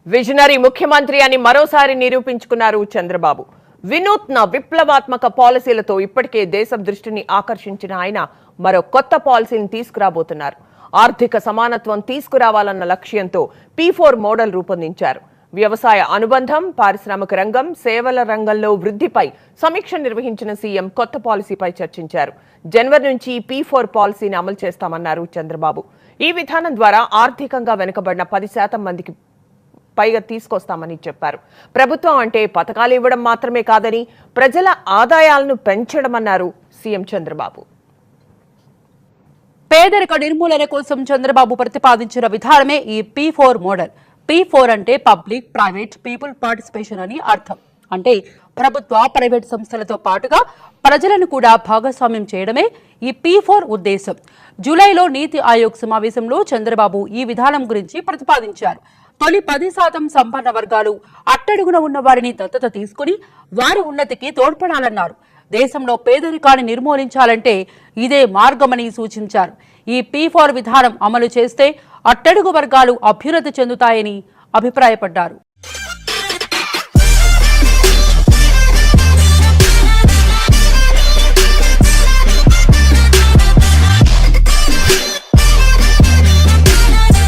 Visionary ముఖ్యమంత్రి అని మరోసారి నిరూపించుకున్నారు చంద్రబాబు. వినూత్న విప్లవాత్మక పాలసీలతో ఇప్పటికే దేశం దృష్టిని ఆకర్షించిన ఆయన మరో కొత్త పాలసీని తీసుకురాబోతున్నారు. ఆర్థిక సమానత్వం తీసుకురావాలన్న లక్ష్యంతో P4 మోడల్ రూపొందించారు. వ్యవసాయ అనుబంధం, పారిశ్రామిక రంగం, సేవల రంగంలో వృద్ధిపై సమీక్ష నిర్వహించిన సీఎం కొత్త పాలసీపై చర్చించారు. జనవరి నుంచి P4 పాలసీని అమలు చేస్తామన్నారు చంద్రబాబు. ఈ విధానం ద్వారా ఆర్థికంగా వెనుకబడిన 10% మందికి పైగా తీసుకొస్తామని చెప్పారు. ప్రభుత్వం అంటే పథకాలు ఇవ్వడం మాత్రమే కాదని ప్రజల ఆదాయాలను పెంచడమన్నారు సీఎం చంద్రబాబు. పేదరిక నిర్మూలన కోసం చంద్రబాబు ప్రతిపాదించిన విధానమే ఈ P4 మోడల్. P4 అంటే పబ్లిక్, ప్రైవేట్, పీపుల్ పార్టిసిపేషన్ అని అర్థం. అంటే ప్రభుత్వ, ప్రైవేట్ సంస్థలతో పాటుగా ప్రజలను కూడా భాగస్వామ్యం చేయడమే ఈ P4 ఉద్దేశం. జూలైలో నీతి ఆయోగ్ సమావేశంలో చంద్రబాబు ఈ విధానం గురించి ప్రతిపాదించారు. తొలి 10% సంపన్న వర్గాలు అట్టడుగున ఉన్న వారిని దత్తత తీసుకుని వారి ఉన్నతికి తోడ్పడాలన్నారు. దేశంలో పేదరికాన్ని నిర్మూలించాలంటే ఇదే మార్గమని సూచించారు. ఈ P4 విధానం అమలు చేస్తే అట్టడుగు వర్గాలు అభ్యున్నతి చెందుతాయని అభిప్రాయపడ్డారు.